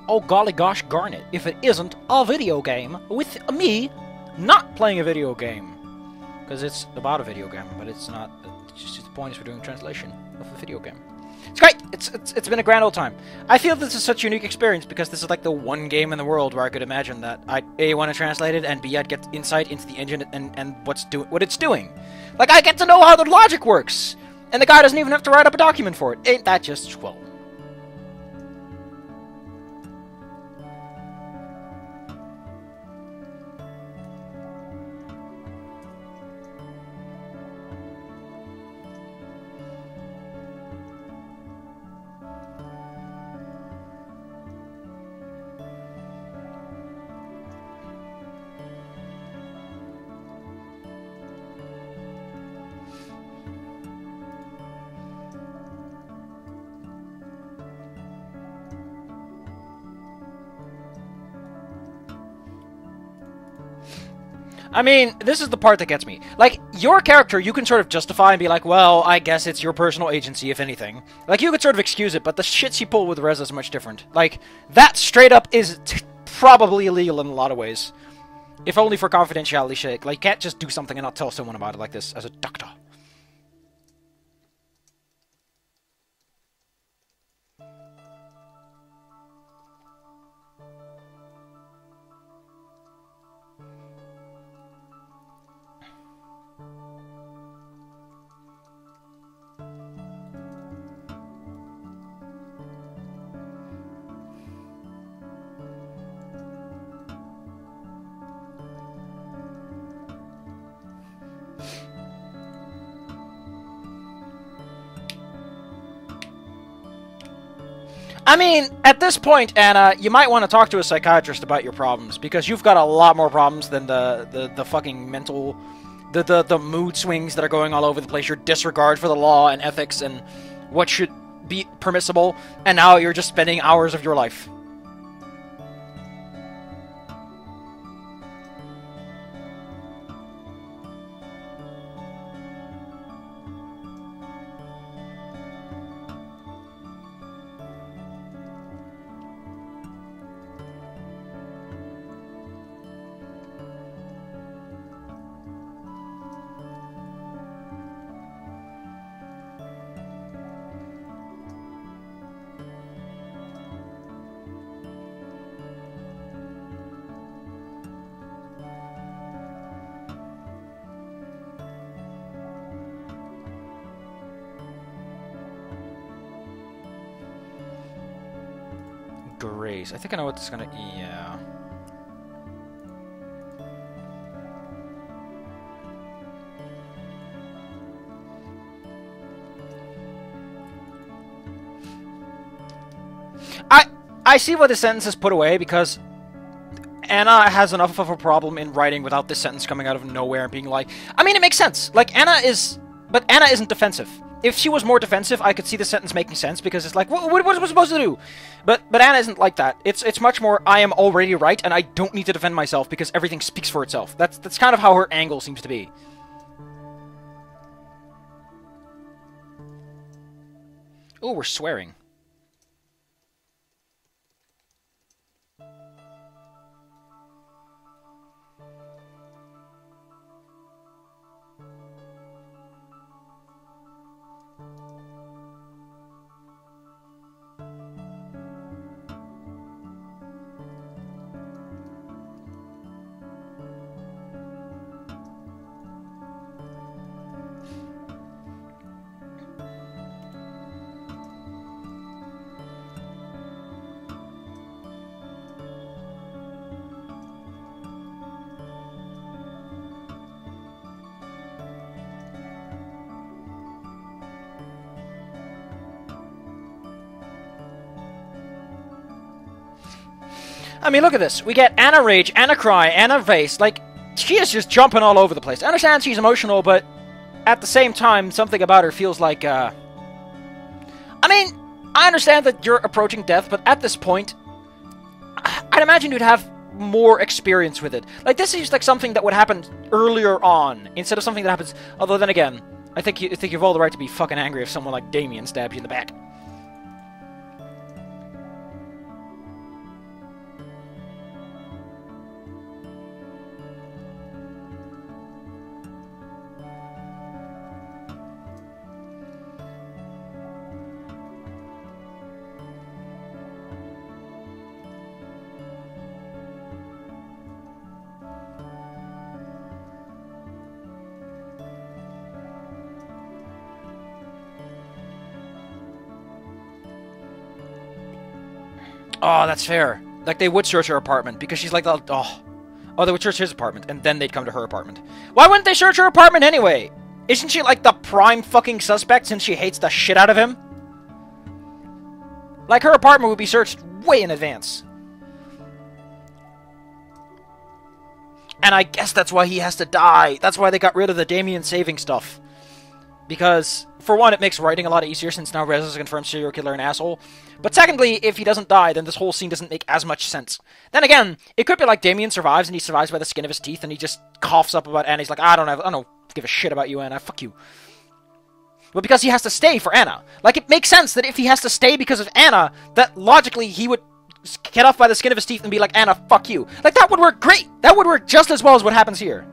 Oh golly gosh garnet, if it isn't a video game with me not playing a video game. Because it's about a video game, but it's not. It's just the point is we're doing a translation of a video game. It's great! It's been a grand old time. I feel this is such a unique experience because this is like the one game in the world where I could imagine that I'd A, want to translate it, and B, I'd get insight into the engine and what it's doing. Like, I get to know how the logic works! And the guy doesn't even have to write up a document for it. Ain't that just swell? I mean, this is the part that gets me. Like, your character, you can sort of justify and be like, well, I guess it's your personal agency, if anything. Like, you could sort of excuse it, but the shit she pulled with Reza is much different. Like, that straight up is probably illegal in a lot of ways. If only for confidentiality sake. Like, you can't just do something and not tell someone about it like this as a doctor. I mean, at this point, Anna, you might want to talk to a psychiatrist about your problems, because you've got a lot more problems than the fucking mental... The mood swings that are going all over the place, your disregard for the law and ethics and what should be permissible, and now you're just spending hours of your life. Grace. I think I know what this is gonna... Yeah. I see why the sentence is put away, because Anna has enough of a problem in writing without this sentence coming out of nowhere and being like... I mean, it makes sense. Like, Anna is... But Anna isn't defensive. If she was more defensive, I could see the sentence making sense, because it's like, what was I supposed to do? But Anna isn't like that. It's much more, I am already right, and I don't need to defend myself, because everything speaks for itself. That's kind of how her angle seems to be. Ooh, we're swearing. I mean, look at this. We get Anna rage, Anna cry, Anna vase. Like, she is just jumping all over the place. I understand she's emotional, but at the same time, something about her feels like, I mean, I understand that you're approaching death, but at this point, I'd imagine you'd have more experience with it. Like, this is like something that would happen earlier on, instead of something that happens... Although, then again, I think you've all the right to be fucking angry if someone like Damien stabs you in the back. Oh, that's fair. Like, they would search her apartment, because she's like, oh, they would search his apartment, and then they'd come to her apartment. Why wouldn't they search her apartment anyway? Isn't she, like, the prime fucking suspect since she hates the shit out of him? Like, her apartment would be searched way in advance. And I guess that's why he has to die. That's why they got rid of the Damien saving stuff. Because, for one, it makes writing a lot easier since now Rez is a confirmed serial killer and asshole. But secondly, if he doesn't die, then this whole scene doesn't make as much sense. Then again, it could be like Damien survives and he survives by the skin of his teeth and he just coughs up about Anna. He's like, I don't give a shit about you, Anna. Fuck you. But because he has to stay for Anna. Like, it makes sense that if he has to stay because of Anna, that logically he would get off by the skin of his teeth and be like, Anna, fuck you. Like, that would work great. That would work just as well as what happens here.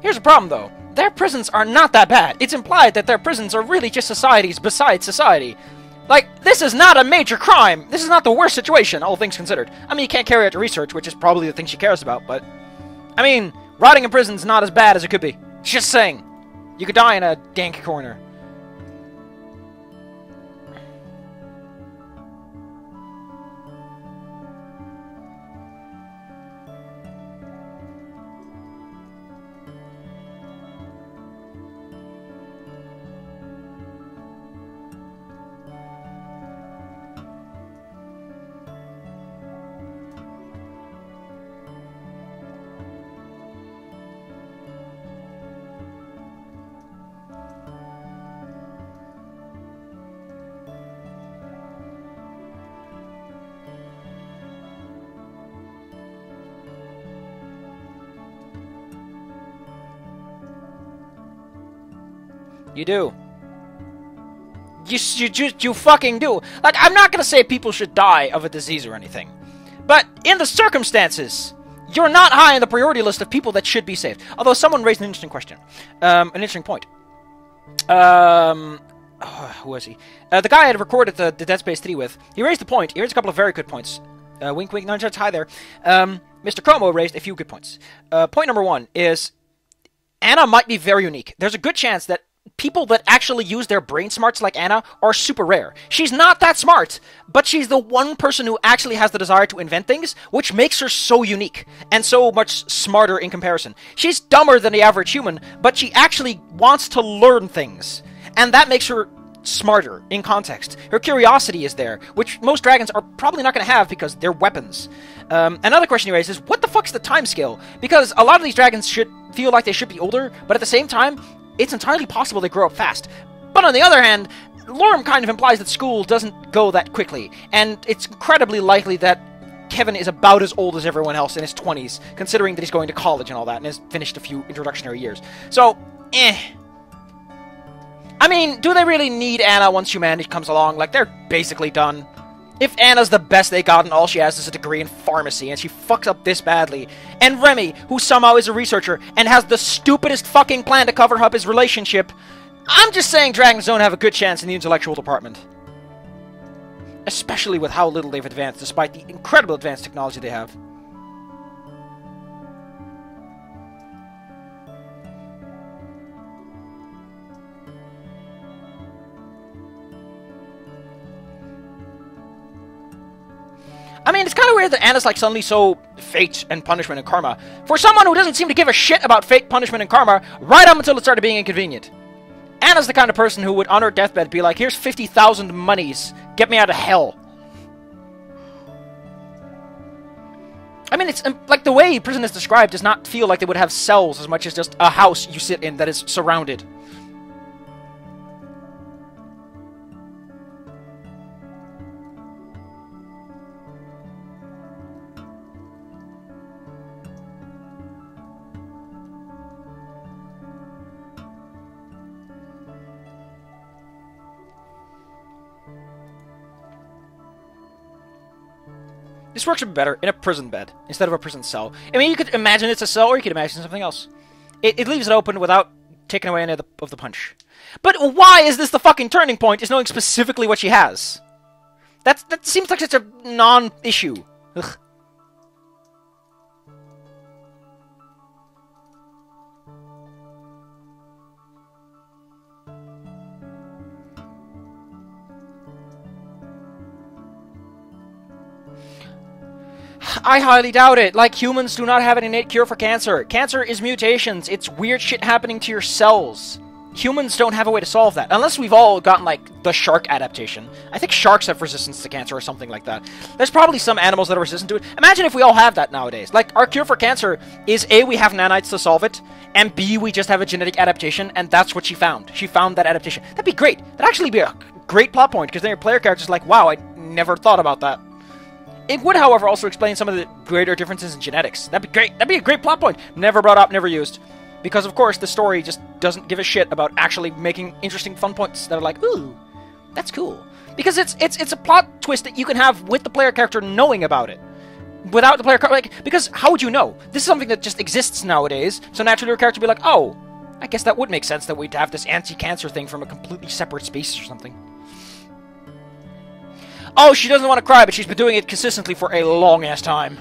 Here's the problem, though. Their prisons are not that bad. It's implied that their prisons are really just societies beside society. Like, this is not a major crime. This is not the worst situation, all things considered. I mean, you can't carry out your research, which is probably the thing she cares about, but... I mean, rotting in prison's not as bad as it could be. Just saying. You could die in a dank corner. You do. You fucking do. Like, I'm not gonna say people should die of a disease or anything. But, in the circumstances, you're not high on the priority list of people that should be saved. Although, someone raised an interesting question. An interesting point. Who was he? The guy I had recorded the Dead Space 3 with, he raised a point. He raised a couple of very good points. Wink, wink, nudge, nudge, hi there. Mr. Chromo raised a few good points. Point number one is, Anna might be very unique. There's a good chance that people that actually use their brain smarts like Anna are super rare. She's not that smart, but she's the one person who actually has the desire to invent things, which makes her so unique, and so much smarter in comparison. She's dumber than the average human, but she actually wants to learn things, and that makes her smarter in context. Her curiosity is there, which most dragons are probably not going to have because they're weapons. Another question you raise is, what the fuck's the time scale? Because a lot of these dragons should feel like they should be older, but at the same time, it's entirely possible they grow up fast. But on the other hand, Lorem kind of implies that school doesn't go that quickly, and it's incredibly likely that Kevin is about as old as everyone else in his 20s, considering that he's going to college and all that, and has finished a few introductionary years. So, I mean, do they really need Anna once humanity comes along? Like, they're basically done. If Anna's the best they got and all she has is a degree in pharmacy and she fucks up this badly, and Remy, who somehow is a researcher and has the stupidest fucking plan to cover up his relationship, I'm just saying dragons don't have a good chance in the intellectual department. Especially with how little they've advanced, despite the incredible advanced technology they have. I mean, it's kind of weird that Anna's, like, suddenly so fate and punishment and karma. For someone who doesn't seem to give a shit about fate, punishment, and karma, right up until it started being inconvenient. Anna's the kind of person who would, on her deathbed, be like, here's 50,000 monies, get me out of hell. I mean, it's, like, the way prison is described does not feel like they would have cells as much as just a house you sit in that is surrounded. This works a bit better in a prison bed instead of a prison cell. I mean, you could imagine it's a cell, or you could imagine something else. It leaves it open without taking away any of the punch. But why is this the fucking turning point, is knowing specifically what she has? That seems like such a non-issue. Ugh. I highly doubt it. Like, humans do not have an innate cure for cancer. Cancer is mutations. It's weird shit happening to your cells. Humans don't have a way to solve that. Unless we've all gotten, like, the shark adaptation. I think sharks have resistance to cancer or something like that. There's probably some animals that are resistant to it. Imagine if we all have that nowadays. Like, our cure for cancer is A, we have nanites to solve it, and B, we just have a genetic adaptation, and that's what she found. She found that adaptation. That'd be great. That'd actually be a great plot point, because then your player character's like, wow, I never thought about that. It would, however, also explain some of the greater differences in genetics. That'd be great. That'd be a great plot point. Never brought up, never used. Because, of course, the story just doesn't give a shit about actually making interesting fun points that are like, ooh, that's cool. Because it's a plot twist that you can have with the player character knowing about it. Without the player character, like, because how would you know? This is something that just exists nowadays, so naturally your character would be like, oh, I guess that would make sense that we'd have this anti-cancer thing from a completely separate species or something. Oh, she doesn't want to cry, but she's been doing it consistently for a long-ass time.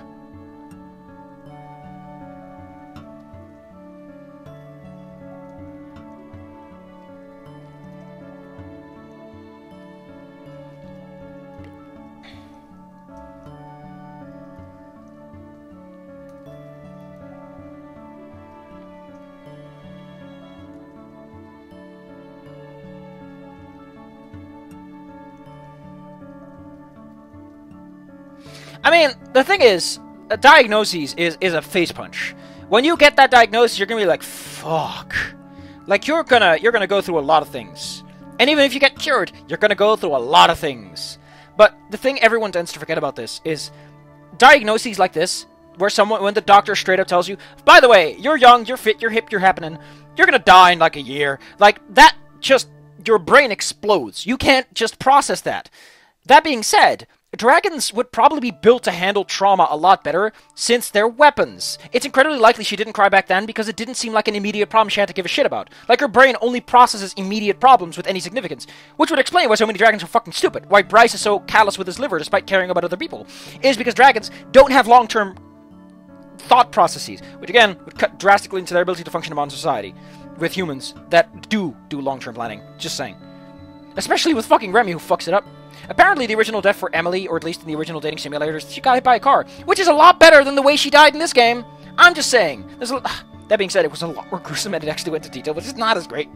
I mean, the thing is, a diagnosis is a face punch. When you get that diagnosis, you're gonna be like, fuck. Like, you're gonna go through a lot of things. And even if you get cured, you're gonna go through a lot of things. But the thing everyone tends to forget about this is diagnoses like this, where when the doctor straight up tells you, by the way, you're young, you're fit, you're hip, you're happening, you're gonna die in like a year. Like, that just, your brain explodes. You can't just process that. That being said, dragons would probably be built to handle trauma a lot better, since they're weapons. It's incredibly likely she didn't cry back then, because it didn't seem like an immediate problem she had to give a shit about. Like, her brain only processes immediate problems with any significance. Which would explain why so many dragons are fucking stupid. Why Bryce is so callous with his liver despite caring about other people. Is because dragons don't have long-term thought processes. Which, again, would cut drastically into their ability to function in modern society. With humans that do long-term planning. Just saying. Especially with fucking Remy, who fucks it up. Apparently, the original death for Emily, or at least in the original dating simulators, she got hit by a car, which is a lot better than the way she died in this game. I'm just saying. That being said, it was a lot more gruesome, and it actually went into detail, which is not as great.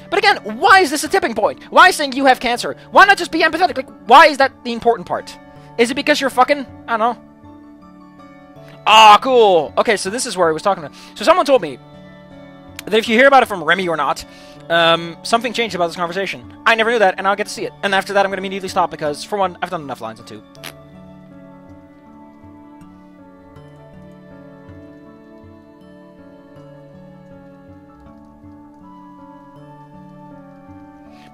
But again, why is this a tipping point? Why saying you have cancer? Why not just be empathetic? Like, why is that the important part? Is it because you're fucking... I don't know. Ah, cool. Okay, so this is where I was talking about. So someone told me that if you hear about it from Remy or not, something changed about this conversation. I never knew that, and I'll get to see it. And after that, I'm going to immediately stop, because, for one, I've done enough lines, and two,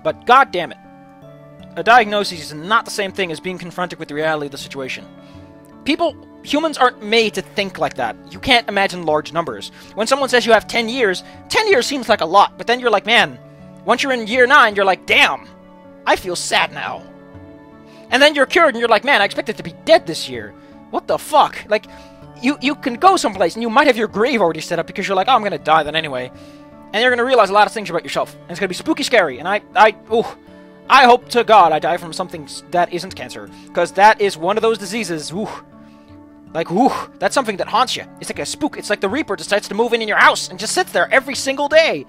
but god damn it, a diagnosis is not the same thing as being confronted with the reality of the situation. Humans aren't made to think like that. You can't imagine large numbers. When someone says you have 10 years, 10 years seems like a lot, but then you're like, man, once you're in year 9, you're like, damn, I feel sad now. And then you're cured, and you're like, man, I expected to be dead this year. What the fuck? Like, you can go someplace, and you might have your grave already set up, because you're like, oh, I'm gonna die then anyway. And you're gonna realize a lot of things about yourself. And it's gonna be spooky scary, and I hope to God I die from something that isn't cancer. Because that is one of those diseases, like, that's something that haunts you. It's like a spook. It's like the Reaper decides to move in your house and just sits there every single day.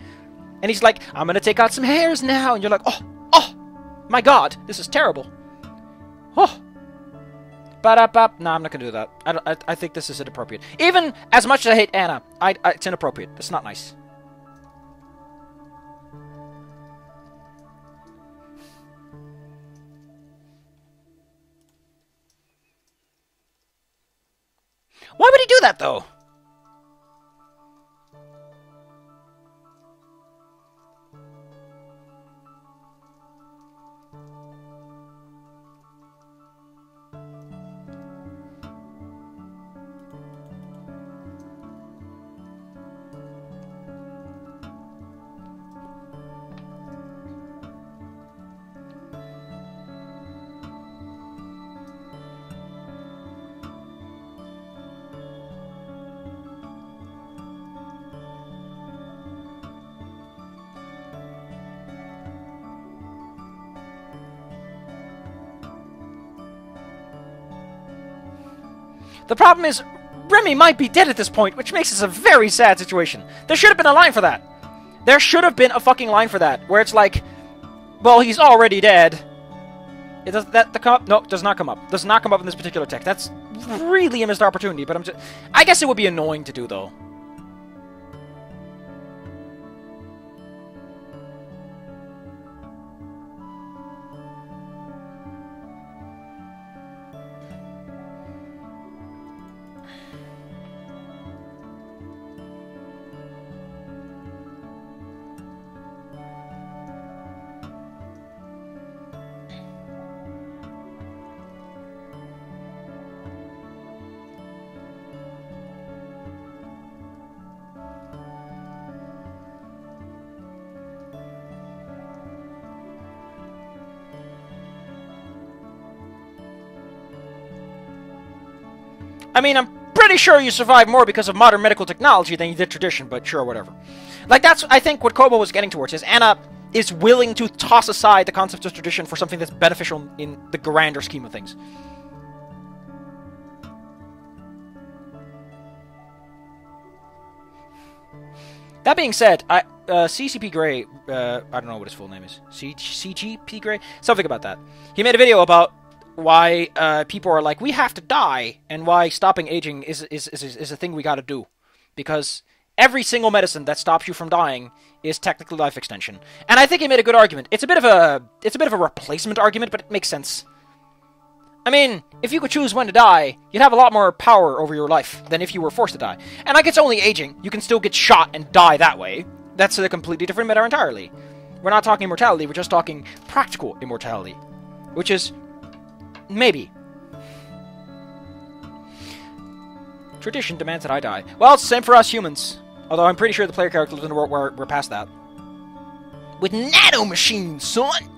And he's like, I'm gonna take out some hairs now. And you're like, oh, my God, this is terrible. Oh. Ba-da-bop. No, I'm not gonna do that. I think this is inappropriate. Even as much as I hate Anna, it's inappropriate. It's not nice. Why would he do that, though? The problem is, Remy might be dead at this point, which makes this a very sad situation. There should have been a line for that. There should have been a fucking line for that, where it's like, well, he's already dead. It does that come up? No, it does not come up. Does not come up in this particular text. That's really a missed opportunity, but I guess it would be annoying to do, though. I mean, I'm pretty sure you survived more because of modern medical technology than you did tradition, but sure, whatever. Like, that's, I think, what Kobo was getting towards, is Anna is willing to toss aside the concept of tradition for something that's beneficial in the grander scheme of things. That being said, CCP Grey, I don't know what his full name is, CGP Grey? Something about that. He made a video about why people are like, we have to die, and why stopping aging is a thing we gotta do. Because every single medicine that stops you from dying is technically life extension. And I think he made a good argument. It's a bit of a replacement argument, but it makes sense. I mean, if you could choose when to die, you'd have a lot more power over your life than if you were forced to die. And like, it's only aging. You can still get shot and die that way. That's a completely different matter entirely. We're not talking immortality, we're just talking practical immortality. Which is maybe. Tradition demands that I die. Well, it's the same for us humans. Although I'm pretty sure the player character lives in a world where we're past that. With nanomachines, son!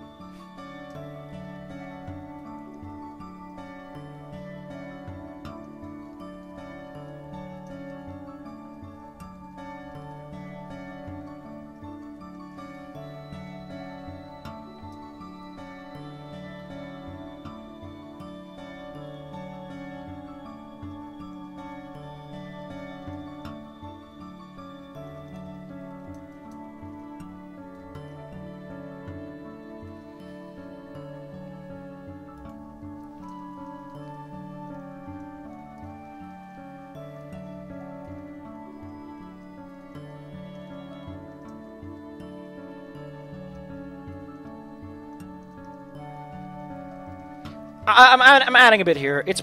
I'm adding a bit here. It's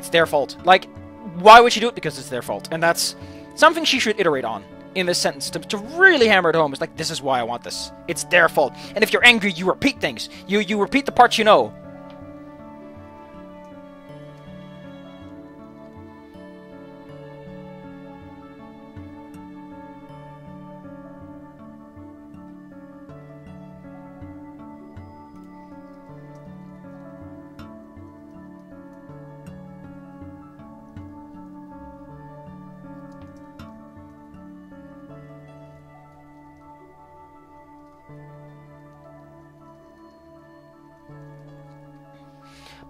their fault. Like, why would she do it? Because it's their fault. And that's something she should iterate on in this sentence to really hammer it home. It's like, this is why I want this. It's their fault. And if you're angry, you repeat things. You repeat the parts you know.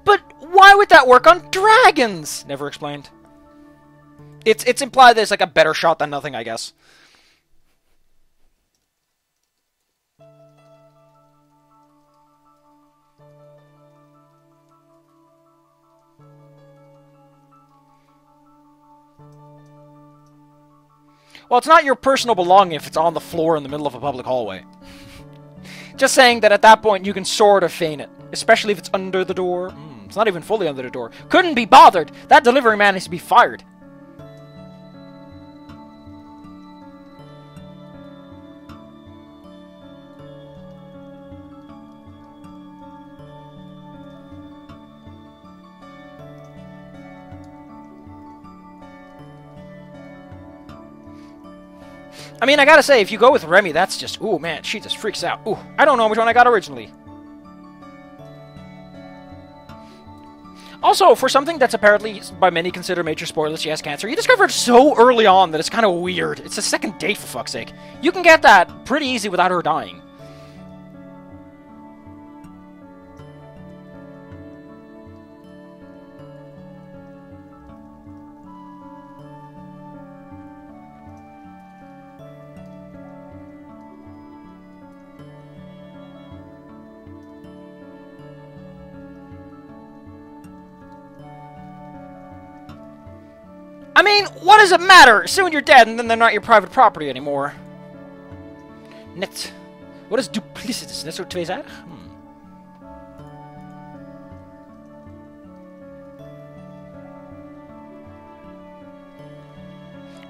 But why would that work on dragons? Never explained. It's implied there's like a better shot than nothing, I guess. Well, it's not your personal belonging if it's on the floor in the middle of a public hallway. Just saying that at that point you can sort of feign it. Especially if it's under the door. It's not even fully under the door. Couldn't be bothered! That delivery man needs to be fired. I mean, I gotta say, if you go with Remy, that's just... Ooh, man, she just freaks out. Ooh, I don't know which one I got originally. Also, for something that's apparently, by many considered major spoilers, she has cancer, you discovered so early on that it's kind of weird. It's a second date, for fuck's sake. You can get that pretty easy without her dying. I mean, what does it matter? Soon you're dead, and then they're not your private property anymore. Net. What is duplicitous? Net zo tweezijdig?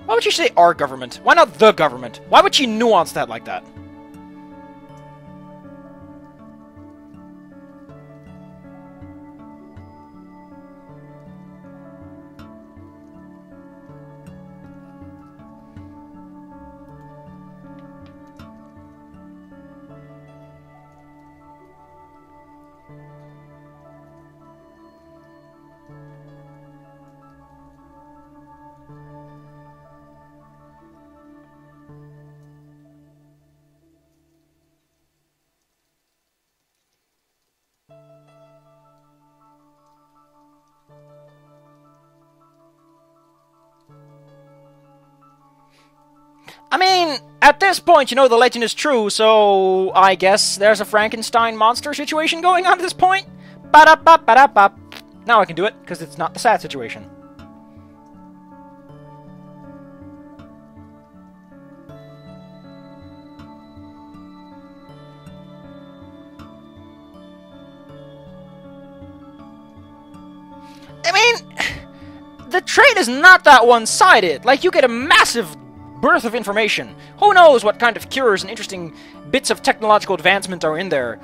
Why would she say our government? Why not the government? Why would she nuance that like that? I mean, at this point, you know the legend is true, so I guess there's a Frankenstein monster situation going on at this point. Ba-da-ba-ba-da-ba. Now I can do it, because it's not the sad situation. I mean, the trade is not that one-sided. Like, you get a massive birth of information. Who knows what kind of cures and interesting bits of technological advancement are in there.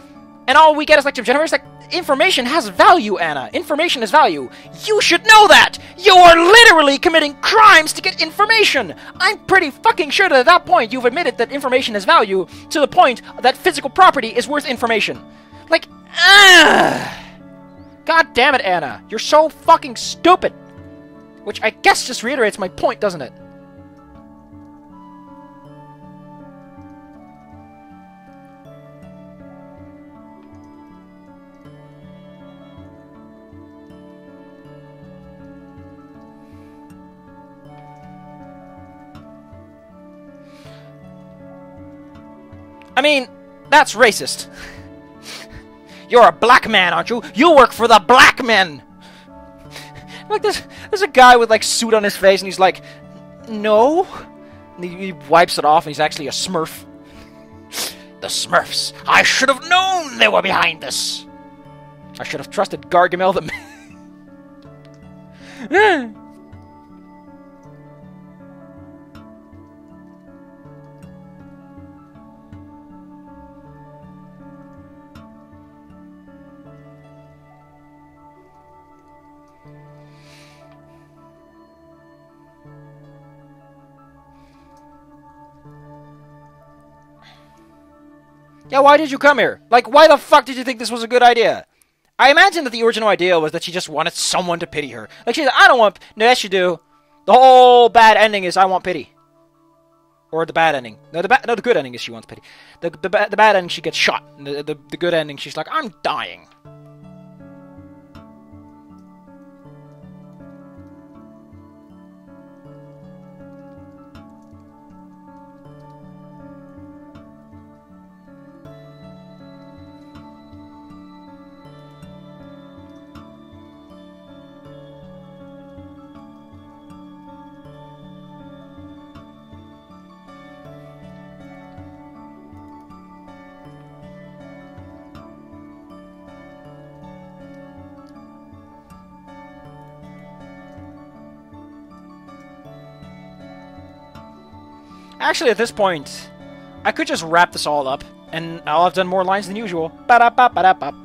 And all we get is lecture generators. Like, information has value, Anna. Information has value. You should know that! You are literally committing crimes to get information! I'm pretty fucking sure that at that point you've admitted that information has value to the point that physical property is worth information. Like, God damn it, Anna. You're so fucking stupid. Which I guess just reiterates my point, doesn't it? I mean, that's racist. You're a black man, aren't you? You work for the black men! Like, there's a guy with, like, suit on his face, and he's like, no? And he wipes it off, and he's actually a Smurf. The Smurfs! I should have known they were behind this! I should have trusted Gargamel the man. Yeah, why did you come here? Like, why the fuck did you think this was a good idea? I imagine that the original idea was that she just wanted someone to pity her. Like, she said, I don't want... No, yes, you do. The whole bad ending is I want pity. Or the bad ending. No, the good ending is she wants pity. The bad ending, she gets shot. The good ending, she's like, I'm dying. Actually, at this point, I could just wrap this all up, and I'll have done more lines than usual. Ba-da-ba-ba-da-ba.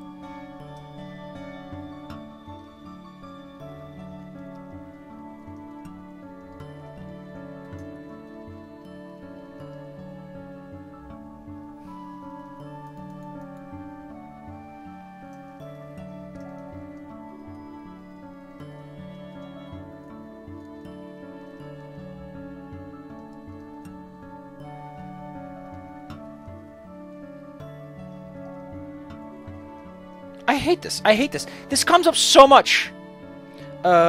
I hate this. I hate this. This comes up so much.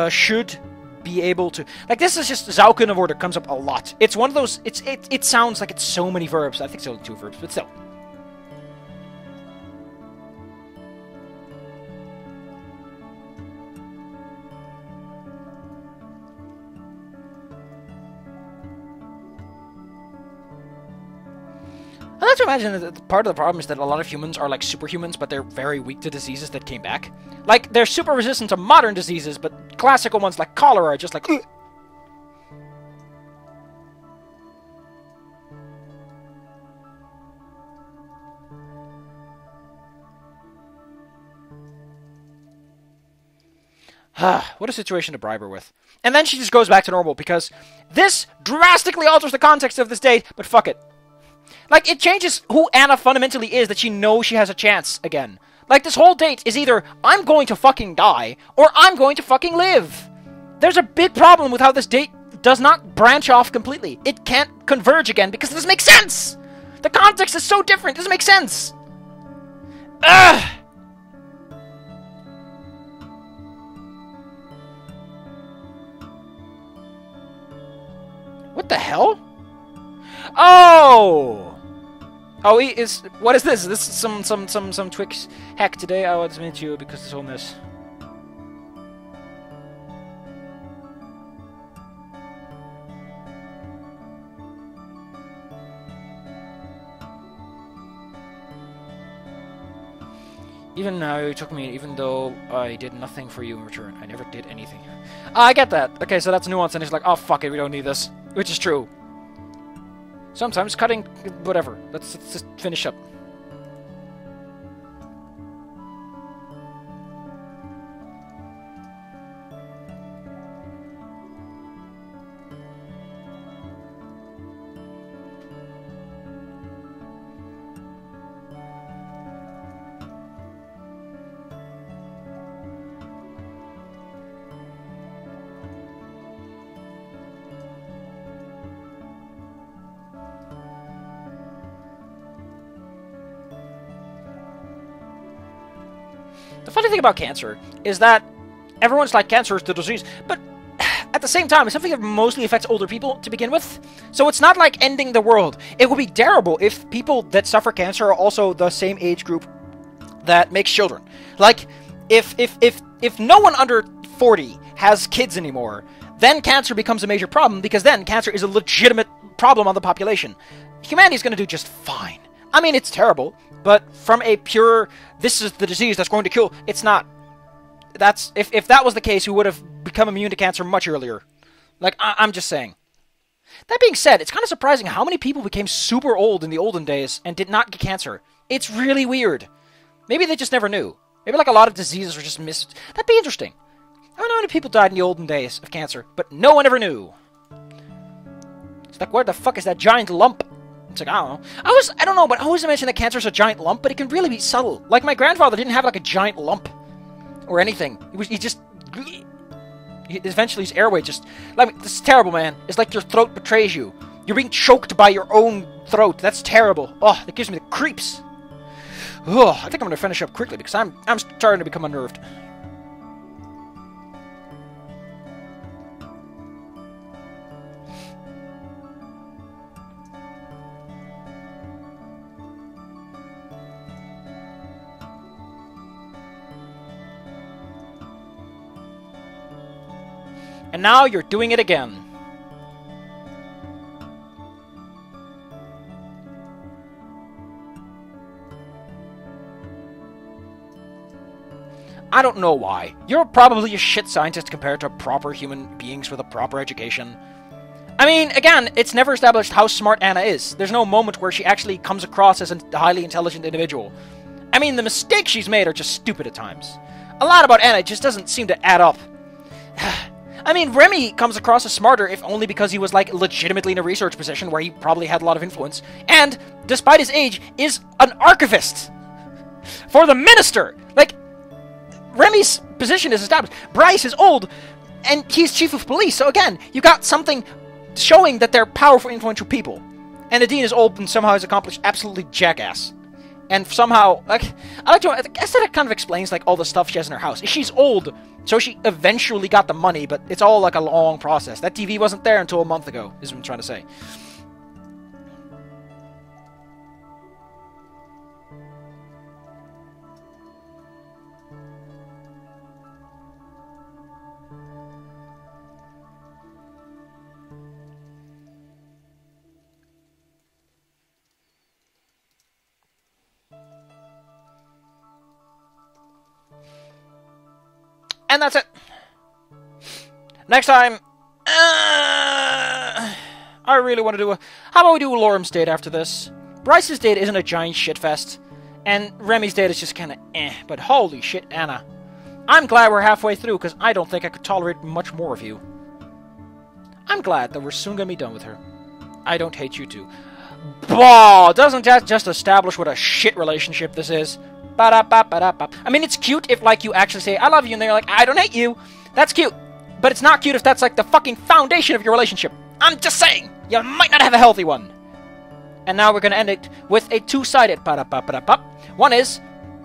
Should be able to... Like, this is just... zou kunnen worden comes up a lot. It's one of those... It sounds like it's so many verbs. I think it's only 2 verbs, but still. like to imagine that part of the problem is that a lot of humans are like superhumans, but they're very weak to diseases that came back. Like, they're super resistant to modern diseases, but classical ones like cholera are just like... Ugh. What a situation to bribe her with. And then she just goes back to normal, because this drastically alters the context of this date, but fuck it. Like, it changes who Anna fundamentally is, that she knows she has a chance again. Like, this whole date is either, I'm going to fucking die, or I'm going to fucking live. There's a big problem with how this date does not branch off completely. It can't converge again, because it doesn't make sense! The context is so different, it doesn't make sense! Ugh! What the hell? Oh! Oh, he is... What is this? Is this some Twix hack today? I want to meet you because this whole mess. Even now, you took me, even though I did nothing for you in return. I never did anything. I get that. Okay, so that's nuance, and it's like, oh, fuck it, we don't need this. Which is true. Sometimes cutting... whatever. Let's just finish up. The funny thing about cancer is that everyone's like, cancer is the disease, but at the same time, it's something that mostly affects older people to begin with. So it's not like ending the world. It would be terrible if people that suffer cancer are also the same age group that makes children. Like, if no one under 40 has kids anymore, then cancer becomes a major problem, because then cancer is a legitimate problem on the population. Humanity's going to do just fine. I mean, it's terrible, but from a pure, this is the disease that's going to kill, it's not. That's, if that was the case, we would have become immune to cancer much earlier. Like, I'm just saying. That being said, it's kind of surprising how many people became super old in the olden days and did not get cancer. It's really weird. Maybe they just never knew. Maybe like a lot of diseases were just missed. That'd be interesting. I don't know how many people died in the olden days of cancer, but no one ever knew. It's like, where the fuck is that giant lump? It's like, I don't know. I don't know, but I always imagine that cancer is a giant lump, but it can really be subtle. Like, my grandfather didn't have, like, a giant lump. Or anything. Eventually his airway just... Like, this is terrible, man. It's like your throat betrays you. You're being choked by your own throat. That's terrible. Oh, that gives me the creeps. Oh, I think I'm gonna finish up quickly, because I'm starting to become unnerved. And now you're doing it again. I don't know why. You're probably a shit scientist compared to proper human beings with a proper education. I mean, again, it's never established how smart Anna is. There's no moment where she actually comes across as a highly intelligent individual. I mean, the mistakes she's made are just stupid at times. A lot about Anna just doesn't seem to add up. I mean, Remy comes across as smarter, if only because he was, like, legitimately in a research position where he probably had a lot of influence, and, despite his age, is an archivist for the minister! Like, Remy's position is established. Bryce is old, and he's chief of police, so again, you got something showing that they're powerful, influential people. And Nadine is old and somehow has accomplished absolutely jackass. And somehow, like, I guess that kind of explains, like, all the stuff she has in her house. She's old, so she eventually got the money, but it's all, like, a long process. That TV wasn't there until a month ago, is what I'm trying to say. And that's it. Next time, I really want to do a... How about we do Lorm's date after this? Bryce's date isn't a giant shitfest, and Remy's date is just kind of but holy shit, Anna. I'm glad we're halfway through, because I don't think I could tolerate much more of you. I'm glad that we're soon going to be done with her. I don't hate you too. Bah! Doesn't that just establish what a shit relationship this is? Ba-da-ba-ba-da-ba. I mean, it's cute if, like, you actually say, I love you, and they're like, I don't hate you. That's cute. But it's not cute if that's, like, the fucking foundation of your relationship. I'm just saying, you might not have a healthy one. And now we're going to end it with a two-sided ba-da-ba-ba-da-ba. One is,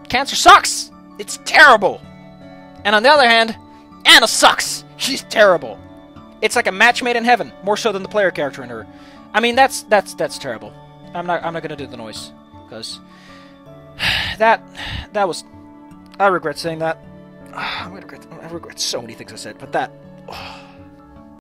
cancer sucks. It's terrible. And on the other hand, Anna sucks. She's terrible. It's like a match made in heaven, more so than the player character in her. I mean, that's terrible. I'm not gonna do the noise, because that was... I regret saying that. I regret so many things I said, but that...